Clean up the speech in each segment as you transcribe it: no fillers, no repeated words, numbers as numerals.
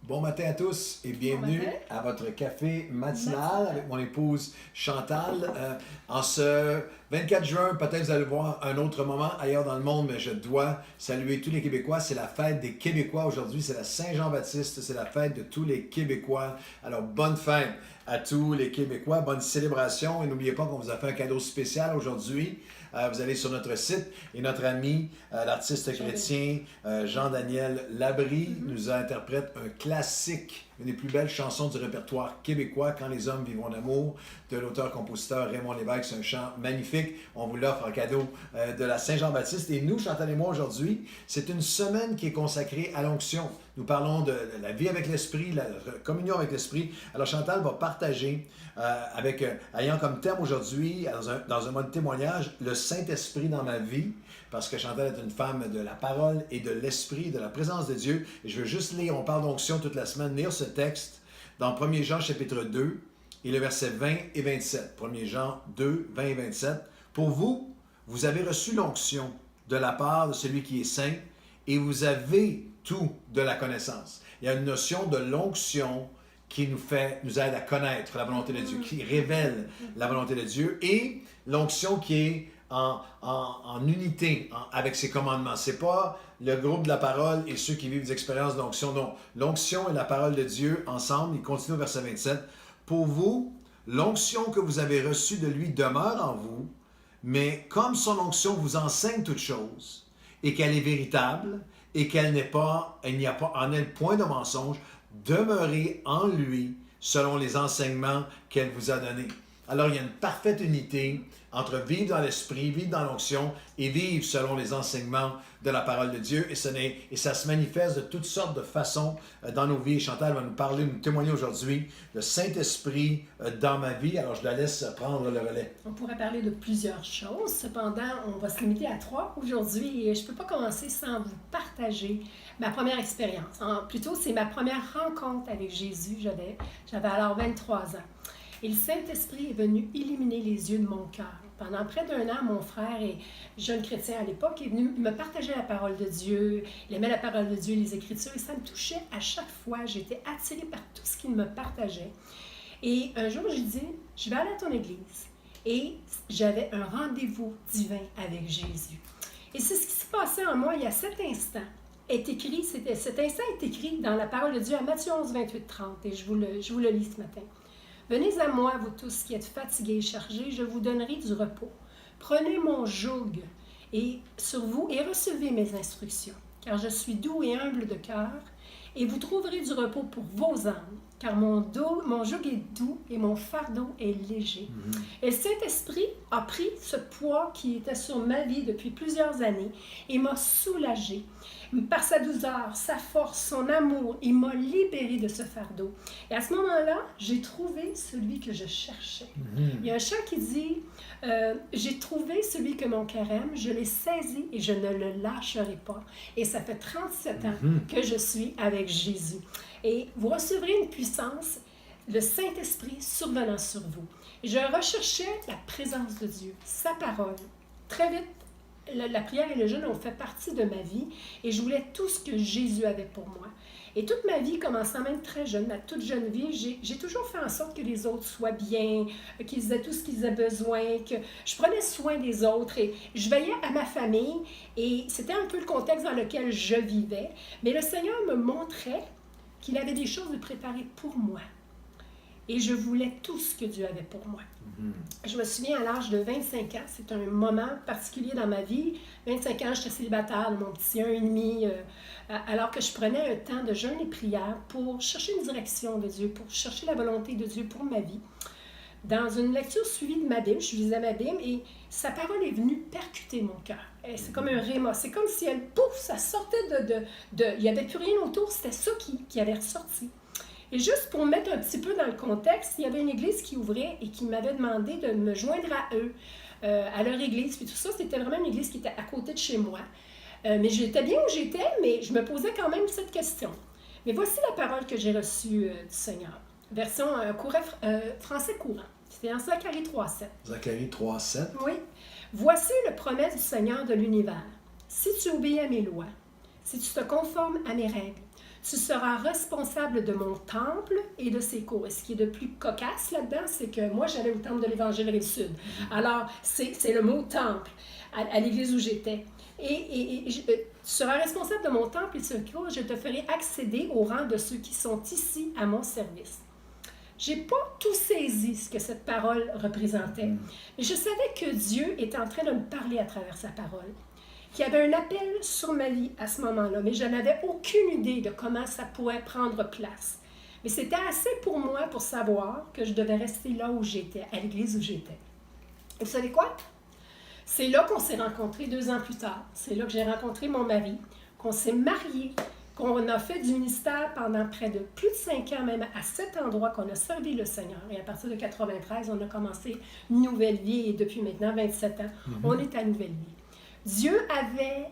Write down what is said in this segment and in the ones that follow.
Bon matin à tous et bienvenue à votre café matinal avec mon épouse Chantal. En ce 24 juin, peut-être vous allez voir un autre moment ailleurs dans le monde, mais je dois saluer tous les Québécois. C'est la fête des Québécois aujourd'hui, c'est la Saint-Jean-Baptiste, c'est la fête de tous les Québécois. Alors bonne fête à tous les Québécois, bonne célébration et n'oubliez pas qu'on vous a fait un cadeau spécial aujourd'hui. Vous allez sur notre site et notre ami, l'artiste chrétien Jean-Daniel Labrie, nous interprète un classique, une des plus belles chansons du répertoire québécois, Quand les hommes vivront d'amour, de l'auteur-compositeur Raymond Lévesque. C'est un chant magnifique. On vous l'offre en cadeau de la Saint-Jean-Baptiste. Et nous, Chantal et moi, aujourd'hui, c'est une semaine qui est consacrée à l'onction. Nous parlons de la vie avec l'Esprit, la communion avec l'Esprit. Alors Chantal va partager, ayant comme thème aujourd'hui, dans un mode témoignage, le Saint-Esprit dans ma vie, parce que Chantal est une femme de la parole et de l'Esprit, de la présence de Dieu. Et je veux juste lire, on parle d'onction toute la semaine, lire ce texte dans 1 Jean chapitre 2 et le verset 20 et 27. 1 Jean 2, 20 et 27. Pour vous, vous avez reçu l'onction de la part de celui qui est saint et vous avez tout de la connaissance. Il y a une notion de l'onction qui nous aide à connaître la volonté de Dieu, qui révèle la volonté de Dieu, et l'onction qui est en unité avec ses commandements. Ce n'est pas le groupe de la parole et ceux qui vivent des expériences d'onction. Non, l'onction et la parole de Dieu ensemble. Il continue au verset 27. Pour vous, l'onction que vous avez reçue de lui demeure en vous, mais comme son onction vous enseigne toutes choses, et qu'elle est véritable, et il n'y a pas en elle point de mensonge, demeurez en lui selon les enseignements qu'elle vous a donnés. Alors, il y a une parfaite unité entre vivre dans l'esprit, vivre dans l'onction et vivre selon les enseignements de la parole de Dieu. Et ça se manifeste de toutes sortes de façons dans nos vies. Chantal va nous témoigner aujourd'hui le Saint-Esprit dans ma vie. Alors, je la laisse prendre le relais. On pourrait parler de plusieurs choses. Cependant, on va se limiter à 3 aujourd'hui. Et je ne peux pas commencer sans vous partager ma première expérience. Plutôt, c'est ma première rencontre avec Jésus. J'avais alors 23 ans. Et le Saint-Esprit est venu illuminer les yeux de mon cœur. Pendant près d'1 an, mon frère, jeune chrétien à l'époque, est venu me partager la parole de Dieu. Il aimait la parole de Dieu, les Écritures, et ça me touchait à chaque fois. J'étais attirée par tout ce qu'il me partageait. Et un jour, j'ai dit, je vais aller à ton église. Et j'avais un rendez-vous divin avec Jésus. Et c'est ce qui se passait en moi il y a cet instant. Cet instant est écrit dans la parole de Dieu à Matthieu 11, 28, 30. Et je vous le lis ce matin. Venez à moi, vous tous qui êtes fatigués et chargés, je vous donnerai du repos. Prenez mon joug sur vous et recevez mes instructions, car je suis doux et humble de cœur, et vous trouverez du repos pour vos âmes, car mon joug est doux et mon fardeau est léger. Et le Saint-Esprit a pris ce poids qui était sur ma vie depuis plusieurs années et m'a soulagée. Par sa douceur, sa force, son amour, il m'a libérée de ce fardeau. Et à ce moment-là, j'ai trouvé celui que je cherchais. Il y a un chant qui dit « J'ai trouvé celui que mon cœur aime, je l'ai saisi et je ne le lâcherai pas. » Et ça fait 37 ans que je suis avec Jésus. Et vous recevrez une puissance, le Saint-Esprit survenant sur vous. Et je recherchais la présence de Dieu, sa parole. Très vite, la prière et le jeûne ont fait partie de ma vie et je voulais tout ce que Jésus avait pour moi. Et toute ma vie, commençant même très jeune, ma toute jeune vie, j'ai toujours fait en sorte que les autres soient bien, qu'ils aient tout ce qu'ils aient besoin, que je prenais soin des autres et je veillais à ma famille et c'était un peu le contexte dans lequel je vivais. Mais le Seigneur me montrait qu'il avait des choses de préparer pour moi. Et je voulais tout ce que Dieu avait pour moi. Je me souviens à l'âge de 25 ans, c'est un moment particulier dans ma vie. 25 ans, j'étais célibataire de mon petit 1 an et demi, alors que je prenais un temps de jeûne et prière pour chercher une direction de Dieu, pour chercher la volonté de Dieu pour ma vie. Dans une lecture suivie de ma Bible, je lisais ma Bible et sa parole est venue percuter mon cœur. C'est comme un rhéma, c'est comme si elle, pouf, ça sortait il n'y avait plus rien autour, c'était ça qui avait ressorti. Et juste pour mettre un petit peu dans le contexte, il y avait une église qui ouvrait et qui m'avait demandé de me joindre à eux, à leur église. Puis tout ça, c'était vraiment une église qui était à côté de chez moi. Mais j'étais bien où j'étais, mais je me posais quand même cette question. Mais voici la parole que j'ai reçue du Seigneur. Version français courant. C'était en Zacharie 3,7. Zacharie 3,7. Oui. Voici le promesse du Seigneur de l'univers. Si tu obéis à mes lois, si tu te conformes à mes règles, Tu seras responsable de mon temple et de ses cours. Et ce qui est de plus cocasse là-dedans, c'est que moi, j'allais au temple de l'Évangile Rive-Sud. Alors, c'est le mot temple à l'église où j'étais. Tu seras responsable de mon temple et de ses cours. Je te ferai accéder au rang de ceux qui sont ici à mon service. J'ai pas tout saisi ce que cette parole représentait, mais je savais que Dieu était en train de me parler à travers sa parole, qu'il y avait un appel sur ma vie à ce moment-là, mais je n'avais aucune idée de comment ça pourrait prendre place. Mais c'était assez pour moi pour savoir que je devais rester là où j'étais, à l'église où j'étais. Et vous savez quoi? C'est là qu'on s'est rencontrés 2 ans plus tard. C'est là que j'ai rencontré mon mari, qu'on s'est mariés, qu'on a fait du ministère pendant près de plus de 5 ans, même à cet endroit qu'on a servi le Seigneur. Et à partir de 93, on a commencé une nouvelle vie et depuis maintenant 27 ans, on est à nouvelle vie. Dieu avait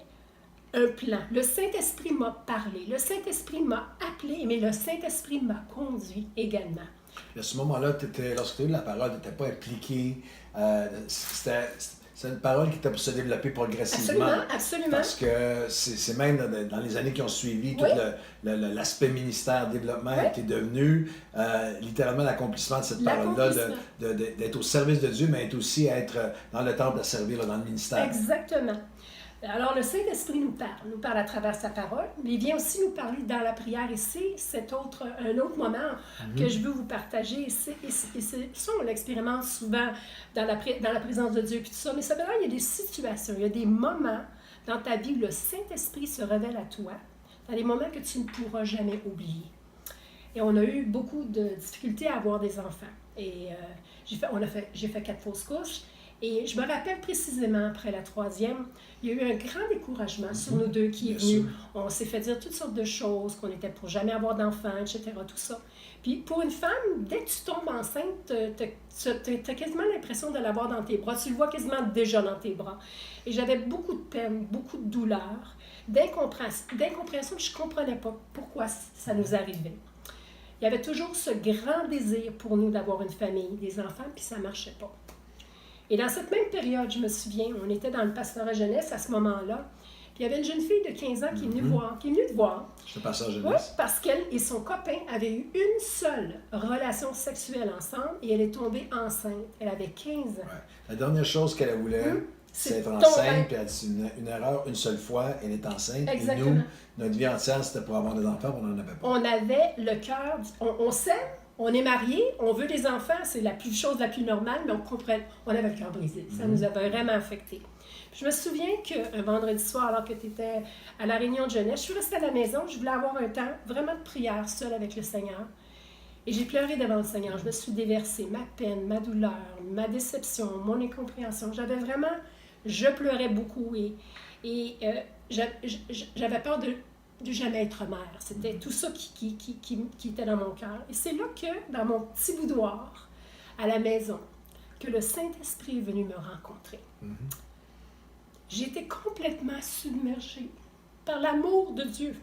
un plan. Le Saint-Esprit m'a parlé, le Saint-Esprit m'a appelé, mais le Saint-Esprit m'a conduit également. À ce moment-là, lorsque tu as eu la parole, tu n'étais pas impliqué. C'est une parole qui était pour se développer progressivement. Absolument, absolument. Parce que c'est même dans les années qui ont suivi, tout l'aspect ministère, développement était devenu littéralement l'accomplissement de cette parole-là, d'être au service de Dieu, mais aussi être dans le temple à servir, dans le ministère. Exactement. Alors, le Saint-Esprit nous parle à travers sa parole, mais il vient aussi nous parler dans la prière. Et c'est un autre moment que je veux vous partager. Et ça, on l'expérimente souvent dans la présence de Dieu, puis tout ça. Mais cependant, il y a des situations, il y a des moments dans ta vie où le Saint-Esprit se révèle à toi, dans des moments que tu ne pourras jamais oublier. Et on a eu beaucoup de difficultés à avoir des enfants. Et j'ai fait 4 fausses couches. Et je me rappelle précisément, après la 3e, il y a eu un grand découragement sur nous 2 qui est venu. On s'est fait dire toutes sortes de choses, qu'on était pour jamais avoir d'enfants, etc., tout ça. Puis pour une femme, dès que tu tombes enceinte, tu as quasiment l'impression de l'avoir dans tes bras. Tu le vois quasiment déjà dans tes bras. Et j'avais beaucoup de peine, beaucoup de douleur, d'incompréhension, que je ne comprenais pas pourquoi ça nous arrivait. Il y avait toujours ce grand désir pour nous d'avoir une famille, des enfants, puis ça ne marchait pas. Et dans cette même période, je me souviens, on était dans le pastorat jeunesse à ce moment-là, puis il y avait une jeune fille de 15 ans qui est venue te voir. Je pastorat jeunesse. Oui, parce qu'elle et son copain avaient eu une seule relation sexuelle ensemble et elle est tombée enceinte. Elle avait 15 ans. Ouais. La dernière chose qu'elle voulait, c'est être enceinte, puis elle a dit une erreur une seule fois, elle est enceinte. Exactement. Et nous, notre vie entière, c'était pour avoir des enfants, on n'en avait pas. On avait le cœur, on s'aime. On est mariés, on veut des enfants, c'est la chose la plus normale, mais on avait le cœur brisé. Ça nous avait vraiment affectés. Je me souviens qu'un vendredi soir, alors que tu étais à la réunion de jeunesse, je suis restée à la maison, je voulais avoir un temps vraiment de prière seule avec le Seigneur. Et j'ai pleuré devant le Seigneur. Je me suis déversée ma peine, ma douleur, ma déception, mon incompréhension. Je pleurais beaucoup et j'avais peur de jamais être mère. C'était tout ça qui était dans mon cœur. Et c'est là que, dans mon petit boudoir, à la maison, que le Saint-Esprit est venu me rencontrer. J'ai été complètement submergée par l'amour de Dieu.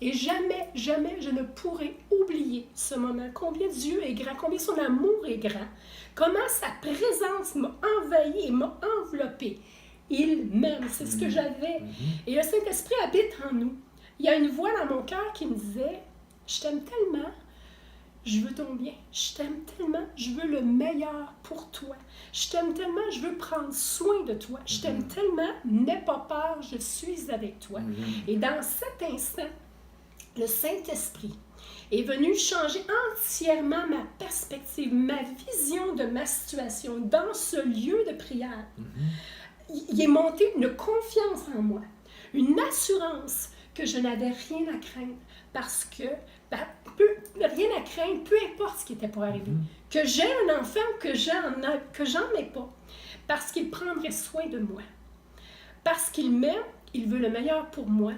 Et jamais, jamais je ne pourrai oublier ce moment. Combien Dieu est grand, combien son amour est grand. Comment sa présence m'a envahi et m'a enveloppée. Il m'aime, c'est ce que j'avais. Et le Saint-Esprit habite en nous. Il y a une voix dans mon cœur qui me disait « Je t'aime tellement, je veux ton bien. Je t'aime tellement, je veux le meilleur pour toi. Je t'aime tellement, je veux prendre soin de toi. Je t'aime tellement, n'aie pas peur, je suis avec toi. » Et dans cet instant, le Saint-Esprit est venu changer entièrement ma perspective, ma vision de ma situation dans ce lieu de prière. Il est monté une confiance en moi, une assurance que je n'avais rien à craindre parce que, rien à craindre, peu importe ce qui était pour arriver. Que j'ai un enfant ou que j'en ai pas, parce qu'il prendrait soin de moi. Parce qu'il m'aime, il veut le meilleur pour moi.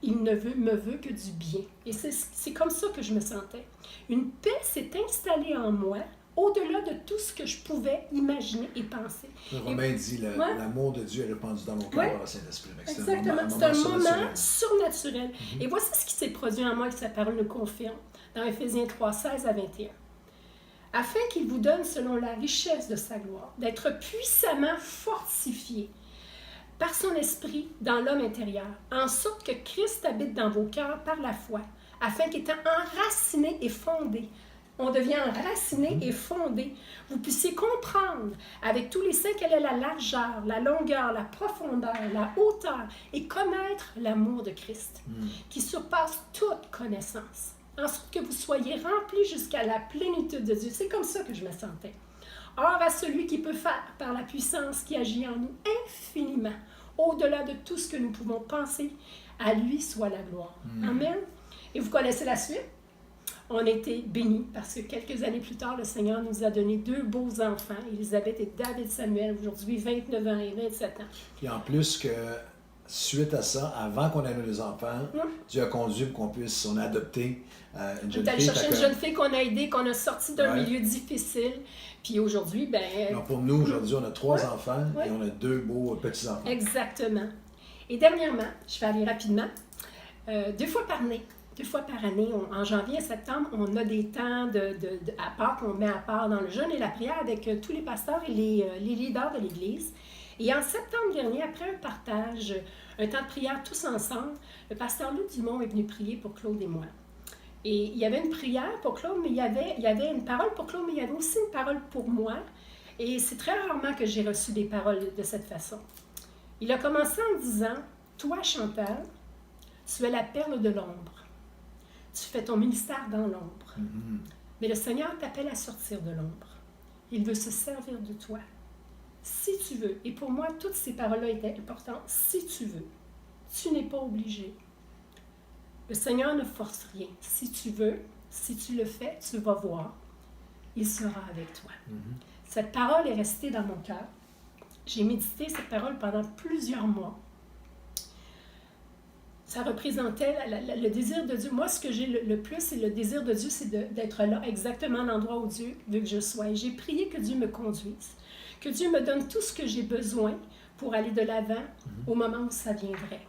Il ne me veut que du bien. Et c'est comme ça que je me sentais. Une paix s'est installée en moi, au-delà de tout ce que je pouvais imaginer et penser. Romain dit, l'amour de Dieu est répandu dans mon cœur par le Saint-Esprit. Exactement, c'est un moment surnaturel. Et voici ce qui s'est produit en moi, que sa parole nous confirme, dans Éphésiens 3, 16 à 21. Afin qu'il vous donne, selon la richesse de sa gloire, d'être puissamment fortifié par son esprit dans l'homme intérieur, en sorte que Christ habite dans vos cœurs par la foi, afin qu'étant enraciné et fondé, on devient enraciné et fondé, vous puissiez comprendre avec tous les saints quelle est la largeur, la longueur, la profondeur, la hauteur, et connaître l'amour de Christ, qui surpasse toute connaissance, en sorte que vous soyez remplis jusqu'à la plénitude de Dieu. C'est comme ça que je me sentais. Or, à celui qui peut faire, par la puissance qui agit en nous infiniment, au-delà de tout ce que nous pouvons penser, à lui soit la gloire. Amen. Et vous connaissez la suite? On a été bénis parce que quelques années plus tard, le Seigneur nous a donné 2 beaux enfants, Élisabeth et David Samuel, aujourd'hui 29 ans et 27 ans. Puis en plus que, suite à ça, avant qu'on ait des enfants, Dieu a conduit pour on a adopté une jeune fille. On est allé chercher une jeune fille qu'on a aidée, qu'on a sortie d'un milieu difficile. Puis aujourd'hui, Alors pour nous, aujourd'hui, on a 3 enfants et on a 2 beaux petits-enfants. Exactement. Et dernièrement, je vais aller rapidement, 2 fois par année, en janvier et septembre, on a des temps à part qu'on met à part dans le jeûne et la prière avec tous les pasteurs et les leaders de l'Église. Et en septembre dernier, après un partage, un temps de prière tous ensemble, le pasteur Luc Dumont est venu prier pour Claude et moi. Et il y avait une prière pour Claude, mais il y avait une parole pour Claude, mais il y avait aussi une parole pour moi. Et c'est très rarement que j'ai reçu des paroles de cette façon. Il a commencé en disant, « Toi, Chantal, tu es la perle de l'ombre. Tu fais ton ministère dans l'ombre. Mais le Seigneur t'appelle à sortir de l'ombre. Il veut se servir de toi. Si tu veux, et pour moi, toutes ces paroles-là étaient importantes, si tu veux, tu n'es pas obligé. Le Seigneur ne force rien. Si tu veux, si tu le fais, tu vas voir. Il sera avec toi. Cette parole est restée dans mon cœur. J'ai médité cette parole pendant plusieurs mois. Ça représentait le désir de Dieu. Moi, ce que j'ai le plus, c'est le désir de Dieu, c'est d'être là, exactement à l'endroit où Dieu veut que je sois. Et j'ai prié que Dieu me conduise, que Dieu me donne tout ce que j'ai besoin pour aller de l'avant au moment où ça viendrait.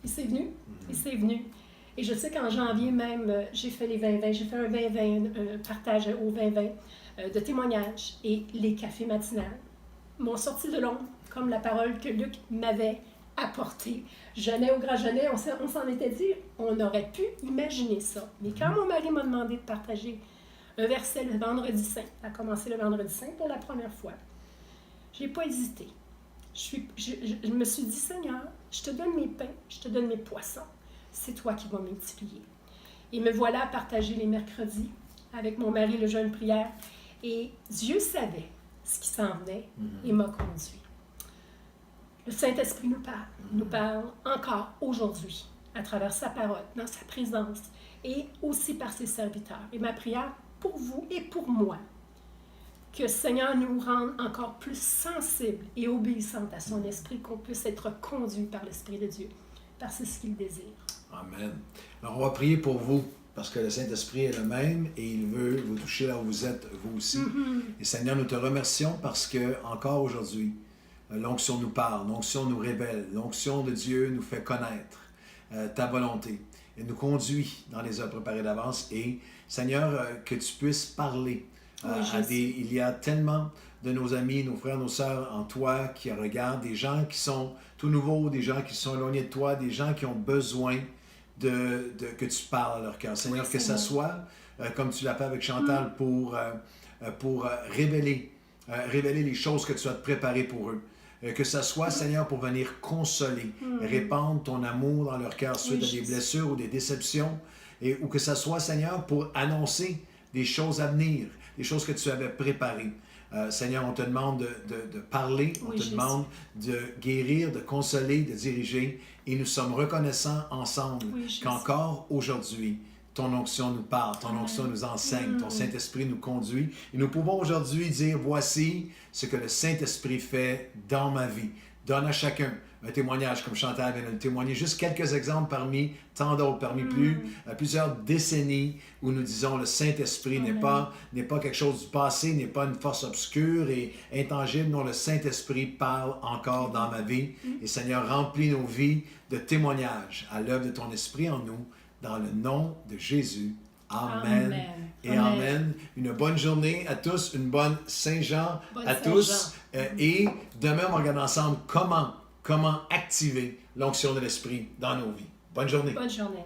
Et c'est venu, et c'est venu. Et je sais qu'en janvier même, j'ai fait les 20-20, j'ai fait un 20-20, un partage au 20-20 de témoignages. Et les cafés matinales m'ont sorti de l'ombre, comme la parole que Luc m'avait apporté. Jeûner au grand jeûner, on s'en était dit, on aurait pu imaginer ça. Mais quand mon mari m'a demandé de partager un verset le vendredi saint, ça a commencé le vendredi saint pour la première fois, je n'ai pas hésité. Je me suis dit, Seigneur, je te donne mes pains, je te donne mes poissons. C'est toi qui vas multiplier. Et me voilà à partager les mercredis avec mon mari le jeûne prière. Et Dieu savait ce qui s'en venait et m'a conduit. Le Saint-Esprit nous parle encore aujourd'hui, à travers sa parole, dans sa présence, et aussi par ses serviteurs. Et ma prière pour vous et pour moi, que le Seigneur nous rende encore plus sensibles et obéissantes à son esprit, qu'on puisse être conduits par l'Esprit de Dieu, parce que c'est ce qu'il désire. Amen. Alors, on va prier pour vous, parce que le Saint-Esprit est le même et il veut vous toucher là où vous êtes, vous aussi. Et Seigneur, nous te remercions parce que, encore aujourd'hui, l'onction nous parle, l'onction nous révèle, l'onction de Dieu nous fait connaître ta volonté et nous conduit dans les œuvres préparées d'avance. Et Seigneur, que tu puisses parler il y a tellement de nos amis, nos frères, nos sœurs en toi qui regardent, des gens qui sont tout nouveaux, des gens qui sont éloignés de toi, des gens qui ont besoin que tu parles à leur cœur. Seigneur, que ça soit, comme tu l'as fait avec Chantal, pour révéler les choses que tu as préparées pour eux. Que ça soit, Seigneur, pour venir consoler, répandre ton amour dans leur cœur suite à des blessures ou des déceptions, ou que ça soit, Seigneur, pour annoncer des choses à venir, des choses que tu avais préparées. Seigneur, on te demande de parler, on te demande de guérir, de consoler, de diriger, et nous sommes reconnaissants ensemble qu'encore aujourd'hui, ton onction nous parle, ton onction nous enseigne, ton Saint-Esprit nous conduit. Et nous pouvons aujourd'hui dire, voici ce que le Saint-Esprit fait dans ma vie. Donne à chacun un témoignage, comme Chantal vient de le témoigner. Juste quelques exemples parmi tant d'autres, parmi plusieurs décennies où nous disons le Saint-Esprit n'est pas quelque chose du passé, n'est pas une force obscure et intangible. Non, le Saint-Esprit parle encore dans ma vie. Et Seigneur, remplis nos vies de témoignages à l'œuvre de ton Esprit en nous. Dans le nom de Jésus. Amen. Et Amen. Une bonne journée à tous, une bonne Saint-Jean à tous. Et demain, on va regarder ensemble comment comment activer l'onction de l'Esprit dans nos vies. Bonne journée. Bonne journée.